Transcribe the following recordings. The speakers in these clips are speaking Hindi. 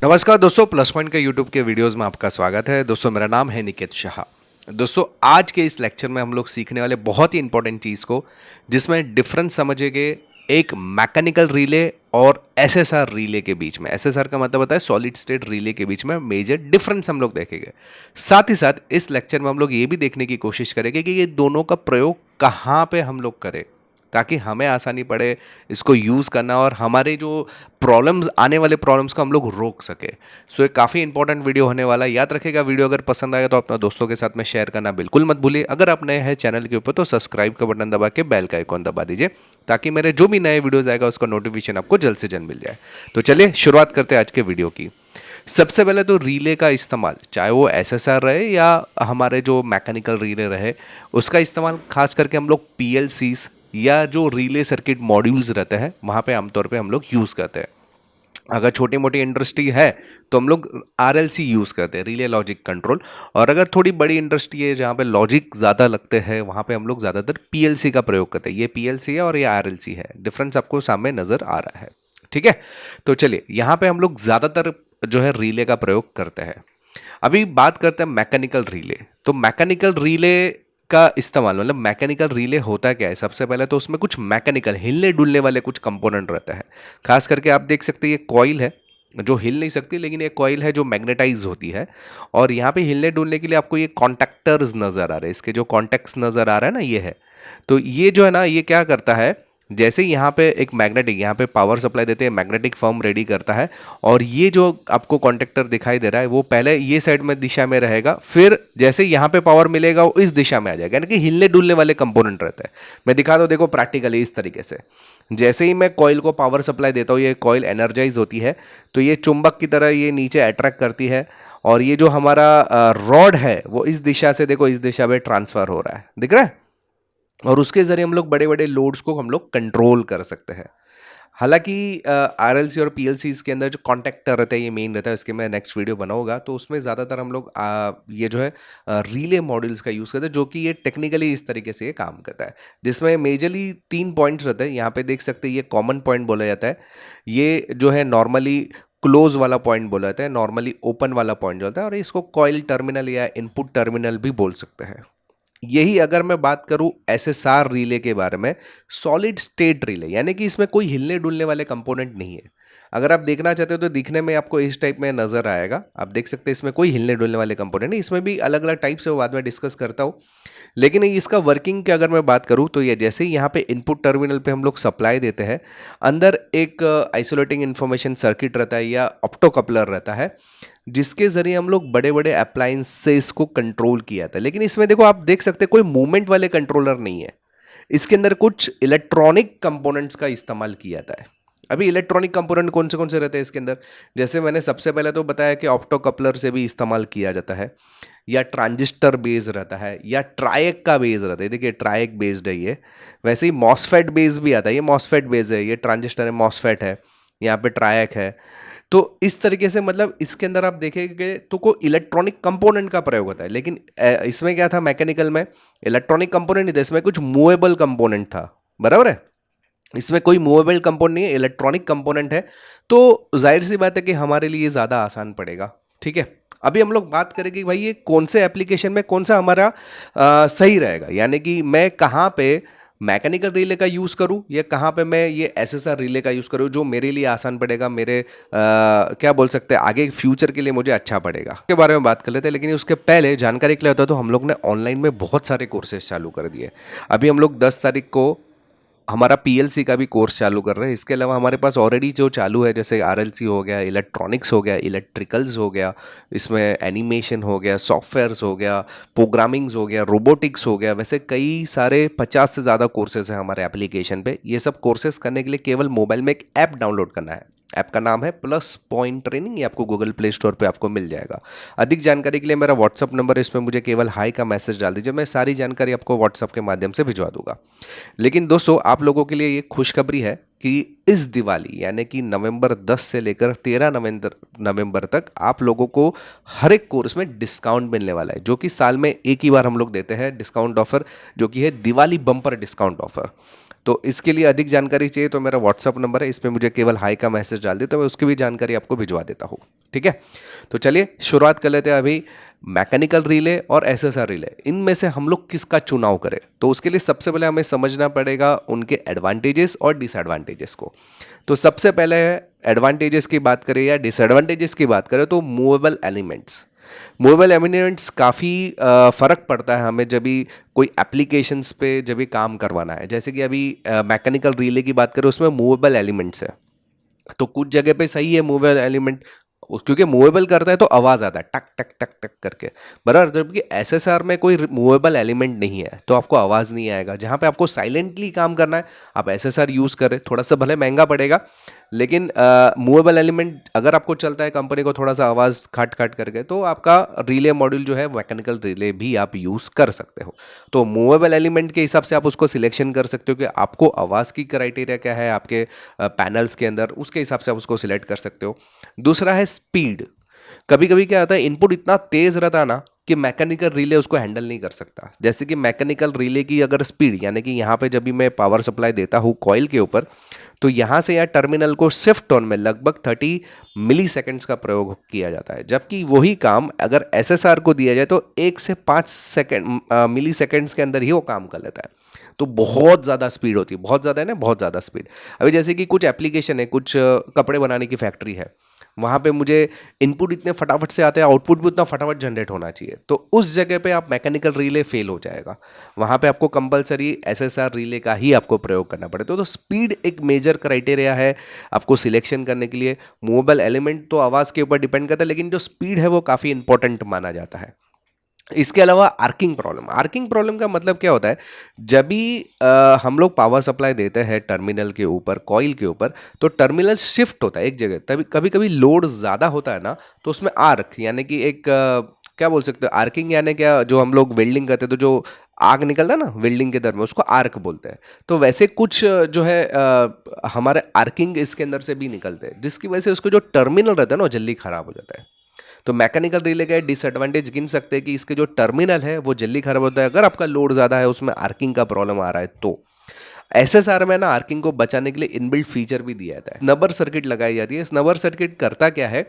नमस्कार दोस्तों, प्लस पॉइंट के यूट्यूब के वीडियोस में आपका स्वागत है। दोस्तों, मेरा नाम है निकेत शाह। दोस्तों, आज के इस लेक्चर में हम लोग सीखने वाले बहुत ही इंपॉर्टेंट चीज़ को, जिसमें डिफरेंस समझेंगे एक मैकेनिकल रिले और एसएसआर रिले के बीच में। एसएसआर का मतलब होता है सॉलिड स्टेट रिले के बीच में मेजर डिफरेंस हम लोग देखेंगे। साथ ही साथ इस लेक्चर में हम लोग ये भी देखने की कोशिश करेंगे कि ये दोनों का प्रयोग कहाँ पे हम लोग करें, ताकि हमें आसानी पड़े इसको यूज़ करना और हमारे जो प्रॉब्लम्स, आने वाले प्रॉब्लम्स को हम लोग रोक सके। सो ये काफ़ी इंपॉर्टेंट वीडियो होने वाला है। याद रखिएगा, वीडियो अगर पसंद आएगा तो अपने दोस्तों के साथ में शेयर करना बिल्कुल मत भूलिए। अगर आप नए हैं चैनल के ऊपर तो सब्सक्राइब का बटन दबा के बेल का आइकॉन दबा दीजिए, ताकि मेरे जो भी नए वीडियोज़ आएगा उसका नोटिफिकेशन आपको जल्द से जल्द मिल जाए। तो चलिए शुरुआत करते हैं आज के वीडियो की। सबसे पहले तो रिले का इस्तेमाल, चाहे वो एसएसआर रहे या हमारे जो मैकेनिकल रिले रहे, उसका इस्तेमाल खास करके हम लोग पीएलसीज या जो रिले सर्किट मॉड्यूल्स रहते हैं वहाँ पे आमतौर पे हम लोग यूज़ करते हैं। अगर छोटी मोटी इंडस्ट्री है तो हम लोग आरएलसी यूज़ करते हैं, रिले लॉजिक कंट्रोल। और अगर थोड़ी बड़ी इंडस्ट्री है जहाँ पे लॉजिक ज़्यादा लगते हैं, वहाँ पे हम लोग ज़्यादातर पीएलसी का प्रयोग करते हैं। ये पीएलसी है और ये आरएलसी है, डिफरेंस आपको सामने नज़र आ रहा है। ठीक है, तो चलिए यहाँ पे हम लोग ज़्यादातर जो है रिले का प्रयोग करते हैं। अभी बात करते हैं मैकेनिकल रिले। तो मैकेनिकल रिले का इस्तेमाल, मतलब मैकेनिकल रिले होता क्या है? सबसे पहले तो उसमें कुछ मैकेनिकल हिलने डुलने वाले कुछ कंपोनेंट रहते हैं। खास करके आप देख सकते हैं ये कॉइल है जो हिल नहीं सकती, लेकिन ये कॉइल है जो मैग्नेटाइज होती है। और यहाँ पे हिलने डुलने के लिए आपको ये कॉन्टैक्टर्स नज़र आ रहे हैं, इसके जो कॉन्टैक्ट्स नज़र आ रहा है ना, ये है। तो ये जो है ना, ये क्या करता है, जैसे यहाँ पे एक मैग्नेटिक, यहाँ पे पावर सप्लाई देते हैं, मैग्नेटिक फॉर्म रेडी करता है। और ये जो आपको कॉन्टेक्टर दिखाई दे रहा है वो पहले ये साइड में दिशा में रहेगा, फिर जैसे यहाँ पे पावर मिलेगा वो इस दिशा में आ जाएगा, यानी कि हिलने डुलने वाले कंपोनेंट रहते हैं। मैं दिखा दो, देखो प्रैक्टिकली इस तरीके से। जैसे ही मैं कॉइल को पावर सप्लाई देता हूँ, ये कॉइल एनर्जाइज होती है, तो ये चुंबक की तरह ये नीचे अट्रैक्ट करती है। और ये जो हमारा रॉड है वो इस दिशा से, देखो इस दिशा में ट्रांसफर हो रहा है, दिख रहा है। और उसके ज़रिए हम लोग बड़े बड़े लोड्स को हम लोग कंट्रोल कर सकते हैं। हालांकि आरएलसी और पीएलसीज के अंदर जो कॉन्टैक्टर रहता है ये मेन रहता है, इसके मैं नेक्स्ट वीडियो बनाऊंगा। तो उसमें ज़्यादातर हम लोग ये जो है रिले मॉड्यूल्स का यूज़ करते हैं, जो कि ये टेक्निकली इस तरीके से ये काम करता है, जिसमें मेजरली 3 पॉइंट्स रहते हैं। यहाँ पे देख सकते हैं, ये कॉमन पॉइंट बोला जाता है। ये जो है नॉर्मली क्लोज वाला पॉइंट बोला जाता है, नॉर्मली ओपन वाला पॉइंट जो होता है, और इसको कॉइल टर्मिनल या इनपुट टर्मिनल भी बोल सकते हैं। यही अगर मैं बात करूं एसएसआर रिले के बारे में, सॉलिड स्टेट रिले, यानी कि इसमें कोई हिलने डुलने वाले कंपोनेंट नहीं है। अगर आप देखना चाहते हो तो दिखने में आपको इस टाइप में नजर आएगा, आप देख सकते हैं इसमें कोई हिलने डुलने वाले कंपोनेंट नहीं। इसमें भी अलग अलग टाइप से वो बाद में डिस्कस करता हूँ। लेकिन इसका वर्किंग की अगर मैं बात करूँ तो ये जैसे ही यहाँ पे इनपुट टर्मिनल पे हम लोग सप्लाई देते हैं, अंदर एक आइसोलेटिंग इन्फॉर्मेशन सर्किट रहता है या ऑप्टो कपलर रहता है, जिसके जरिए हम लोग बड़े बड़े अप्लायंसेस को कंट्रोल किया था। लेकिन इसमें देखो, आप देख सकते हैं कोई मूवमेंट वाले कंट्रोलर नहीं है। इसके अंदर कुछ इलेक्ट्रॉनिक कंपोनेंट्स का इस्तेमाल किया जाता है। अभी इलेक्ट्रॉनिक कंपोनेंट कौन से रहते हैं इसके अंदर? जैसे मैंने सबसे पहले तो बताया कि ऑप्टो कपलर से भी इस्तेमाल किया जाता है, या ट्रांजिस्टर बेस रहता है, या ट्रायक का बेस रहता है। देखिए ट्रायक बेस्ड है ये। वैसे ही मॉसफेट बेस भी आता है, ये मॉसफेट बेस है, ये ट्रांजिस्टर है, मॉसफेट है, यहाँ पे ट्रायक है। तो इस तरीके से मतलब इसके अंदर आप देखेंगे तो कोई इलेक्ट्रॉनिक कंपोनेंट का प्रयोग होता है। लेकिन इसमें क्या था, मैकेनिकल में इलेक्ट्रॉनिक कंपोनेंट नहीं था, इसमें कुछ मूवेबल कंपोनेंट था। बराबर है, इसमें कोई मूवेबल कंपोनेंट नहीं है, इलेक्ट्रॉनिक कंपोनेंट है। तो जाहिर सी बात है कि हमारे लिए ज़्यादा आसान पड़ेगा। ठीक है, अभी हम लोग बात करेंगे कि भाई ये कौन से एप्लीकेशन में कौन सा हमारा सही रहेगा, यानी कि मैं कहाँ पे मैकेनिकल रिले का यूज़ करूँ या कहाँ पे मैं ये एसएसआर रिले का यूज़ करूँ, जो मेरे लिए आसान पड़ेगा, मेरे क्या बोल सकते हैं आगे फ्यूचर के लिए मुझे अच्छा पड़ेगा, के बारे में बात कर लेते हैं। लेकिन उसके पहले जानकारी के लिए होता है तो हम लोग ने ऑनलाइन में बहुत सारे कोर्सेज चालू कर दिए। अभी हम लोग 10 तारीख को हमारा पीएलसी का भी कोर्स चालू कर रहे हैं। इसके अलावा हमारे पास ऑलरेडी जो चालू है, जैसे आरएलसी हो गया, इलेक्ट्रॉनिक्स हो गया, इलेक्ट्रिकल्स हो गया, इसमें एनिमेशन हो गया, सॉफ्टवेयर्स हो गया, प्रोग्रामिंग्स हो गया, रोबोटिक्स हो गया, वैसे कई सारे 50 से ज़्यादा कोर्सेज हैं हमारे एप्लीकेशन पे। ये सब कोर्सेज करने के लिए केवल मोबाइल में एक ऐप डाउनलोड करना है। ऐप का नाम है प्लस पॉइंट ट्रेनिंग, ये आपको गूगल प्ले स्टोर पे आपको मिल जाएगा। अधिक जानकारी के लिए मेरा व्हाट्सअप नंबर है, इसमें मुझे केवल हाई का मैसेज डाल दीजिए, मैं सारी जानकारी आपको व्हाट्सअप के माध्यम से भिजवा दूंगा। लेकिन दोस्तों, आप लोगों के लिए ये खुशखबरी है कि इस दिवाली यानी कि नवंबर 10 से लेकर 13 नवंबर तक आप लोगों को हर एक कोर्स में डिस्काउंट मिलने वाला है, जो कि साल में एक ही बार हम लोग देते हैं डिस्काउंट ऑफर, जो कि है दिवाली बम्पर डिस्काउंट ऑफर। तो इसके लिए अधिक जानकारी चाहिए तो मेरा व्हाट्सअप नंबर है, इस पर मुझे केवल हाई का मैसेज डाल दे तो मैं उसकी भी जानकारी आपको भिजवा देता हूँ। ठीक है, तो चलिए शुरुआत कर लेते हैं अभी। मैकेनिकल रिले और एसएसआर रिले, इनमें से हम लोग किसका चुनाव करें? तो उसके लिए सबसे पहले हमें समझना पड़ेगा उनके एडवांटेजेस और डिसएडवांटेजेस को। तो सबसे पहले एडवांटेजेस की बात करें या डिसएडवांटेजेस की बात करें तो मूवेबल एलिमेंट्स। मूवेबल एलिमेंट्स काफ़ी फ़र्क पड़ता है हमें जब भी कोई एप्लीकेशंस पे जब भी काम करवाना है। जैसे कि अभी मैकेनिकल रिले की बात करें, उसमें मूवेबल एलिमेंट्स है, तो कुछ जगह पे सही है मूवेबल एलिमेंट, क्योंकि मूवेबल करता है तो आवाज आता है टक टक टक टक करके, बराबर। जबकि एसएसआर में कोई मूवेबल एलिमेंट नहीं है तो आपको आवाज नहीं आएगा। जहां पे आपको साइलेंटली काम करना है आप एसएसआर यूज करें, थोड़ा सा भले महंगा पड़ेगा, लेकिन मूवेबल एलिमेंट अगर आपको चलता है कंपनी को थोड़ा सा आवाज खाट खाट करके, तो आपका रिले मॉड्यूल जो है मैकेनिकल रिले भी आप यूज कर सकते हो। तो मूवेबल एलिमेंट के हिसाब से आप उसको सिलेक्शन कर सकते हो कि आपको आवाज की क्राइटेरिया क्या है आपके पैनल्स के अंदर, उसके हिसाब से आप उसको सिलेक्ट कर सकते हो। दूसरा है स्पीड। कभी कभी क्या होता है, इनपुट इतना तेज रहता है ना कि मैकेनिकल रिले उसको हैंडल नहीं कर सकता। जैसे कि मैकेनिकल रिले की अगर स्पीड, यानी कि यहाँ पे जब भी मैं पावर सप्लाई देता हूँ कॉइल के ऊपर, तो यहाँ से यहाँ टर्मिनल को शिफ्ट ऑन में लगभग 30 मिली सेकेंड्स का प्रयोग किया जाता है, जबकि वही काम अगर एसएसआर को दिया जाए तो 1 से 5 सेकेंड मिली सेकेंड्स के अंदर ही वो काम कर लेता है। तो बहुत ज़्यादा स्पीड होती है, बहुत ज़्यादा है ना, बहुत ज़्यादा स्पीड। अभी जैसे कि कुछ एप्लीकेशन है, कुछ कपड़े बनाने की फैक्ट्री है, वहाँ पे मुझे इनपुट इतने फटाफट से आते हैं, आउटपुट भी उतना फटाफट जनरेट होना चाहिए, तो उस जगह पे आप मैकेनिकल रिले फेल हो जाएगा। वहाँ पे आपको कंपलसरी एसएसआर रिले का ही आपको प्रयोग करना पड़ेगा। तो स्पीड एक मेजर क्राइटेरिया है आपको सिलेक्शन करने के लिए। मूवेबल एलिमेंट तो आवाज़ के ऊपर डिपेंड करता है, लेकिन जो स्पीड है वो काफ़ी इंपॉर्टेंट माना जाता है। इसके अलावा आर्किंग प्रॉब्लम, आर्किंग प्रॉब्लम का मतलब क्या होता है, जब भी हम लोग पावर सप्लाई देते हैं टर्मिनल के ऊपर, कॉइल के ऊपर, तो टर्मिनल शिफ्ट होता है एक जगह, तभी कभी कभी लोड ज़्यादा होता है ना, तो उसमें आर्क यानी कि एक क्या बोल सकते हो, आर्किंग यानी क्या, जो हम लोग वेल्डिंग करते हैं तो जो आग निकलता है ना वेल्डिंग के दर में, उसको आर्क बोलते हैं। तो वैसे कुछ जो है हमारे आर्किंग इसके अंदर से भी निकलते हैं, जिसकी वजह से उसको जो टर्मिनल रहता है ना वो जल्दी खराब हो जाता है। तो मैकेनिकल रिले का डिसएडवांटेज गिन सकते हैं कि इसके जो टर्मिनल है वो जल्दी खराब होता है अगर आपका लोड ज़्यादा है, उसमें आर्किंग का प्रॉब्लम आ रहा है तो। एसएसआर में ना आर्किंग को बचाने के लिए इनबिल्ट फीचर भी दिया जाता है, नबर सर्किट लगाई जाती है। इस नबर सर्किट करता क्या है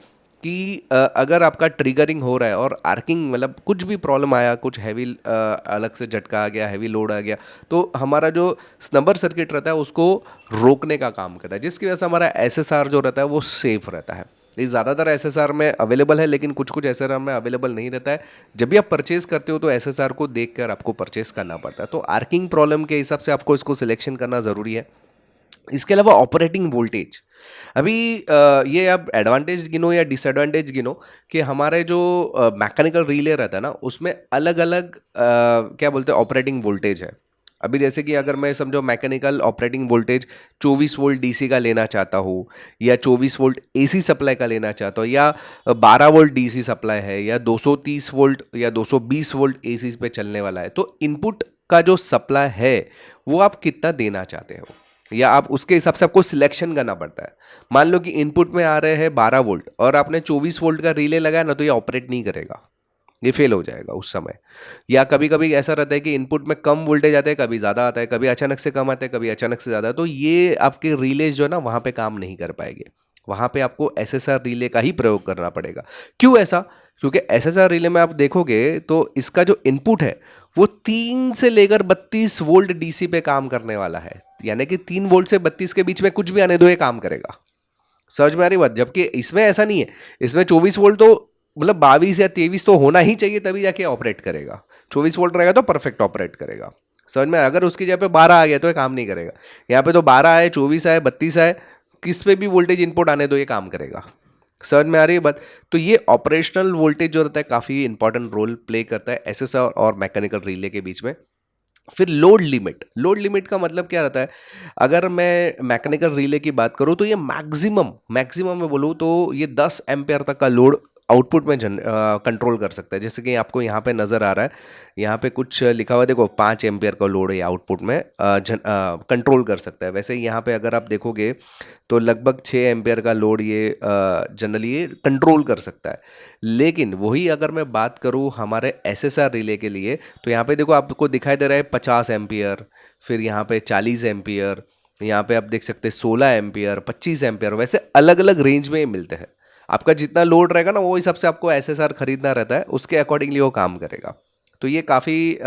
कि अगर आपका ट्रिगरिंग हो रहा है और आर्किंग मतलब कुछ भी प्रॉब्लम आया, कुछ हैवी अलग से झटका आ गया, हैवी लोड आ गया, तो हमारा जो नंबर सर्किट रहता है उसको रोकने का काम करता है, जिसकी वजह से हमारा एसएसआर जो रहता है वो सेफ रहता है। ये ज़्यादातर एसएसआर में अवेलेबल है, लेकिन कुछ कुछ एसएसआर में अवेलेबल नहीं रहता है। जब भी आप परचेज करते हो तो एसएसआर को देखकर आपको परचेज करना पड़ता है। तो आर्किंग प्रॉब्लम के हिसाब से आपको इसको सिलेक्शन करना ज़रूरी है। इसके अलावा ऑपरेटिंग वोल्टेज, अभी ये आप एडवांटेज गिनो या डिसएडवांटेज गिनो कि हमारे जो मैकेनिकल रिले रहता है ना उसमें अलग अलग क्या बोलते हैं ऑपरेटिंग वोल्टेज है। अभी जैसे कि अगर मैं समझो mechanical operating voltage 24 volt DC का लेना चाहता हूँ, या 24 वोल्ट एसी सप्लाई का लेना चाहता हूँ, या 12 वोल्ट डीसी सप्लाई है, या 230 वोल्ट या 220 वोल्ट एसी पे चलने वाला है, तो इनपुट का जो सप्लाई है वो आप कितना देना चाहते हो, या आप उसके हिसाब से आपको सिलेक्शन करना पड़ता है। मान लो कि इनपुट में आ रहे हैं 12 वोल्ट और आपने 24 वोल्ट का रिले लगाया ना, तो ये ऑपरेट नहीं करेगा, ये फेल हो जाएगा उस समय। या कभी कभी ऐसा रहता है कि इनपुट में कम वोल्टेज आता है, कभी ज़्यादा आता है, कभी अचानक से कम आता है, कभी अचानक से ज़्यादा, तो ये आपके रिलेज जो है ना वहाँ पे काम नहीं कर पाएंगे। वहाँ पे आपको एसएसआर रिले का ही प्रयोग करना पड़ेगा। क्यों ऐसा? क्योंकि एसएसआर रिले में आप देखोगे तो इसका जो इनपुट है वो 3 से लेकर 32 वोल्ट डीसी पे काम करने वाला है, यानी कि 3 वोल्ट से 32 के बीच में कुछ भी आने दो ये काम करेगा। समझ में आ रही बात? जबकि इसमें ऐसा नहीं है, इसमें 24 वोल्ट तो मतलब 22 या 23 तो होना ही चाहिए तभी जाके ऑपरेट करेगा। 24 वोल्ट रहेगा तो परफेक्ट ऑपरेट करेगा। समझ में? अगर उसकी जगह पे 12 आ गया तो ये काम नहीं करेगा। यहाँ पे तो 12 आए, 24 आए, 32 आए, किस पे भी वोल्टेज इनपुट आने दो ये काम करेगा। समझ में आ रही है बात? तो ये ऑपरेशनल वोल्टेज जो रहता है काफ़ी इंपॉर्टेंट रोल प्ले करता है एसएसआर और मैकेनिकल रिले के बीच में। फिर लोड लिमिट, लोड लिमिट का मतलब क्या रहता है, अगर मैं मैकेनिकल रिले की बात करूं तो ये मैक्सिमम मैक्सिमम में बोलूं तो ये 10 एम्पेयर तक का लोड आउटपुट में कंट्रोल कर सकता है। जैसे कि आपको यहाँ पे नज़र आ रहा है, यहाँ पे कुछ लिखा हुआ है, देखो 5 एम्पियर का लोड है आउटपुट में कंट्रोल कर सकता है। वैसे यहाँ पे अगर आप देखोगे तो लगभग 6 एम्पियर का लोड ये जनरली ये कंट्रोल कर सकता है। लेकिन वही अगर मैं बात करूँ हमारे एसएसआर रिले के लिए, तो यहाँ पे देखो आपको दिखाई दे रहा है 50 एम्पियर, फिर यहाँ पे 40 एम्पियर, यहाँ पे आप देख सकते हैं 16 एम्पियर, 25 एम्पियर, वैसे अलग अलग रेंज में ये मिलते हैं। आपका जितना लोड रहेगा ना वो हिसाब से आपको एसएसआर खरीदना रहता है, उसके अकॉर्डिंगली वो काम करेगा। तो ये काफ़ी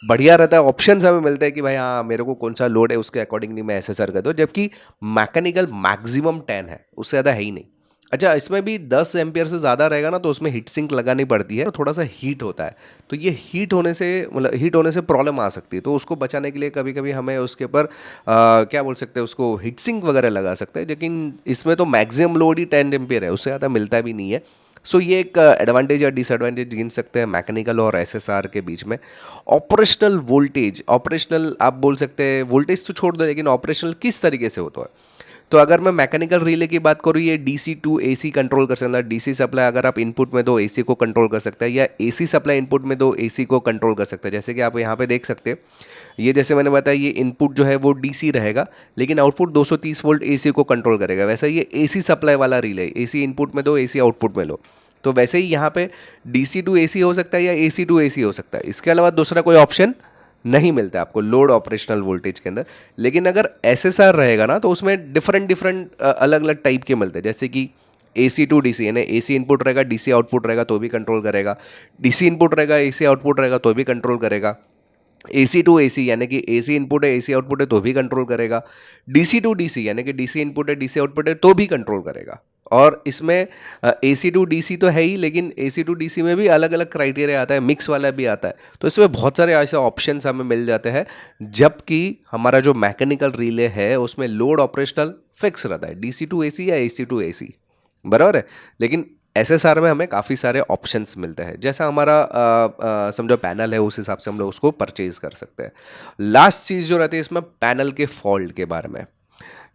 बढ़िया रहता है, ऑप्शंस हमें मिलते हैं कि भाई हाँ मेरे को कौन सा लोड है उसके अकॉर्डिंगली मैं एसएसआर कर दूँ, जबकि मैकेनिकल मैक्सिमम 10 है, उससे ज़्यादा है ही नहीं। अच्छा, इसमें भी 10 एम्पियर से ज़्यादा रहेगा ना तो उसमें हीट सिंक लगानी पड़ती है, तो थोड़ा सा हीट होता है, तो ये हीट होने से प्रॉब्लम आ सकती है। तो उसको बचाने के लिए कभी कभी हमें उसके ऊपर क्या बोल सकते हैं, उसको हीट सिंक वगैरह लगा सकते हैं, लेकिन इसमें तो मैक्सिमम लोड ही 10 एम्पियर है, उससे ज़्यादा मिलता भी नहीं है। सो ये एक एडवांटेज या डिसएडवांटेज गिन सकते हैं मैकेनिकल और एसएसआर के बीच में। ऑपरेशनल वोल्टेज, ऑपरेशनल आप बोल सकते हैं, वोल्टेज तो छोड़ दो, लेकिन ऑपरेशनल किस तरीके से होता है। तो अगर मैं मैकेनिकल रिले की बात करूँ, ये डीसी टू एसी कंट्रोल कर सकता है। डीसी सप्लाई अगर आप इनपुट में दो एसी को कंट्रोल कर सकता है, या एसी सप्लाई इनपुट में दो एसी को कंट्रोल कर सकता है। जैसे कि आप यहाँ पे देख सकते हैं, ये जैसे मैंने बताया ये इनपुट जो है वो डीसी रहेगा, लेकिन आउटपुट 230 वोल्ट एसी को कंट्रोल करेगा। वैसे ये एसी सप्लाई वाला रिले, एसी इनपुट में दो एसी आउटपुट में लो, तो वैसे ही यहाँ पे डीसी टू एसी हो सकता है या एसी टू एसी हो सकता है। इसके अलावा दूसरा कोई ऑप्शन नहीं मिलता है आपको लोड ऑपरेशनल वोल्टेज के अंदर। लेकिन अगर एसएसआर रहेगा ना तो उसमें डिफरेंट अलग अलग टाइप के मिलते हैं, जैसे कि एसी टू डीसी, यानी एसी इनपुट रहेगा डीसी आउटपुट रहेगा तो भी कंट्रोल करेगा, डीसी इनपुट रहेगा एसी आउटपुट रहेगा तो भी कंट्रोल करेगा, एसी टू एसी यानी कि एसी इनपुट है एसी आउटपुट है तो भी कंट्रोल करेगा, डीसी टू डीसी यानी कि डीसी इनपुट है डीसी आउटपुट है तो भी कंट्रोल करेगा। और इसमें एसी टू डीसी तो है ही, लेकिन एसी टू डीसी में भी अलग अलग क्राइटेरिया आता है, मिक्स वाला भी आता है। तो इसमें बहुत सारे ऐसे ऑप्शंस हमें मिल जाते हैं, जबकि हमारा जो मैकेनिकल रिले है उसमें लोड ऑपरेशनल फिक्स रहता है, डीसी टू एसी या एसी टू एसी, बराबर है। लेकिन एसएसआर में हमें काफ़ी सारे ऑप्शंस मिलते हैं, जैसा हमारा समझो पैनल है उस हिसाब से हम लोग उसको परचेज कर सकते हैं। लास्ट चीज़ जो रहती है इसमें पैनल के फॉल्ट के बारे में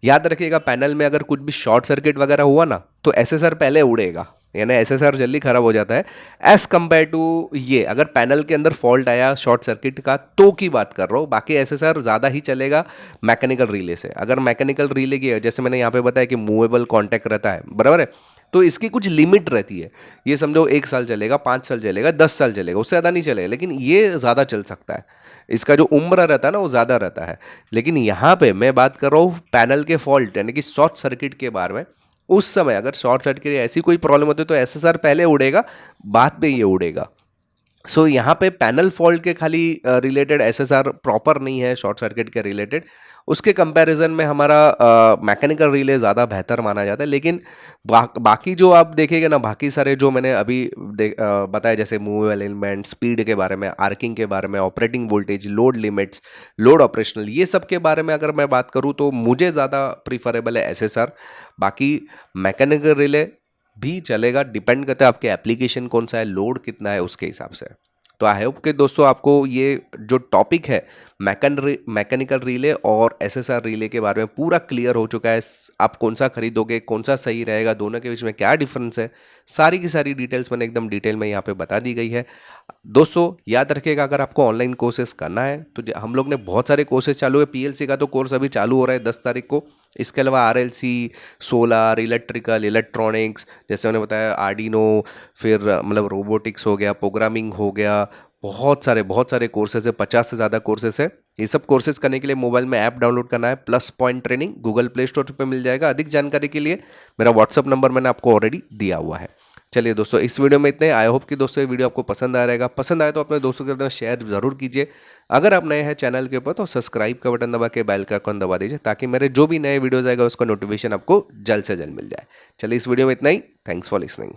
याद रखिएगा। पैनल में अगर कुछ भी शॉर्ट सर्किट वगैरह हुआ ना तो एसएसआर पहले उड़ेगा, यानी एसएसआर जल्दी खराब हो जाता है एज कंपेयर टू ये। अगर पैनल के अंदर फॉल्ट आया शॉर्ट सर्किट का तो की बात कर रहा हूँ, बाकी एसएसआर ज़्यादा ही चलेगा मैकेनिकल रिले से। अगर मैकेनिकल रिले की जैसे मैंने यहाँ पे बताया कि मूवेबल कॉन्टैक्ट रहता है, बराबर है, तो इसकी कुछ लिमिट रहती है। ये समझो 1 साल चलेगा, 5 साल चलेगा, 10 साल चलेगा, उससे ज़्यादा नहीं चलेगा, लेकिन ये ज़्यादा चल सकता है। इसका जो उम्र रहता है ना वो ज़्यादा रहता है। लेकिन यहाँ पे मैं बात कर रहा हूँ पैनल के फॉल्ट यानी कि शॉर्ट सर्किट के बारे में। उस समय अगर शॉर्ट सर्किट ऐसी कोई प्रॉब्लम होती है तो एसएसआर पहले उड़ेगा, बाद में ये उड़ेगा। सो यहाँ पे पैनल फॉल्ट के खाली रिलेटेड एसएसआर प्रॉपर नहीं है शॉर्ट सर्किट के रिलेटेड, उसके कंपैरिजन में हमारा मैकेनिकल रिले ज़्यादा बेहतर माना जाता है। लेकिन बाकी जो आप देखेंगे ना, बाकी सारे जो मैंने अभी बताया, जैसे मूवेबल एलिमेंट, स्पीड के बारे में, आर्किंग के बारे में, operating voltage, load limits, load operational, ये सब के बारे में अगर मैं बात करूँ तो मुझे ज़्यादा प्रीफरेबल है एसएसआर। बाकी मैकेनिकल रिले भी चलेगा, डिपेंड करता है आपके एप्लीकेशन कौन सा है, लोड कितना है, उसके हिसाब से। तो आई होप कि दोस्तों आपको ये जो टॉपिक है मैकेनिकल रिले और एसएसआर रिले के बारे में पूरा क्लियर हो चुका है। आप कौन सा खरीदोगे, कौन सा सही रहेगा, दोनों के बीच में क्या डिफरेंस है, सारी की सारी डिटेल्स मैंने एकदम डिटेल में यहाँ पे बता दी गई है। दोस्तों याद रखिएगा, अगर आपको ऑनलाइन कोर्सेज करना है तो हम लोग ने बहुत सारे कोर्सेज चालू है। पीएलसी का तो कोर्स अभी चालू हो रहा है 10 तारीख को। इसके अलावा आरएलसी, सोलार, इलेक्ट्रिकल, इलेक्ट्रॉनिक्स, जैसे मैंने बताया आर्डिनो, फिर मतलब रोबोटिक्स हो गया, प्रोग्रामिंग हो गया, बहुत सारे कोर्सेज है, 50 से ज़्यादा कोर्सेज है। ये सब कोर्सेज करने के लिए मोबाइल में ऐप डाउनलोड करना है, plus point training, Google play store पे मिल जाएगा। अधिक जानकारी के लिए मेरा व्हाट्सअप नंबर मैंने आपको ऑलरेडी दिया हुआ है। चलिए दोस्तों, इस वीडियो में इतने। आई होप कि दोस्तों ये वीडियो आपको पसंद आया रहेगा। पसंद आए तो अपने दोस्तों के साथ शेयर जरूर कीजिए। अगर आप नए हैं चैनल के ऊपर तो सब्सक्राइब का बटन दबा के बेल का आइकन दबा दीजिए, ताकि मेरे जो भी नए वीडियोस आएगा उसका नोटिफिकेशन आपको जल्द से जल्द मिल जाए। चलिए इस वीडियो में इतना ही। Thanks for listening.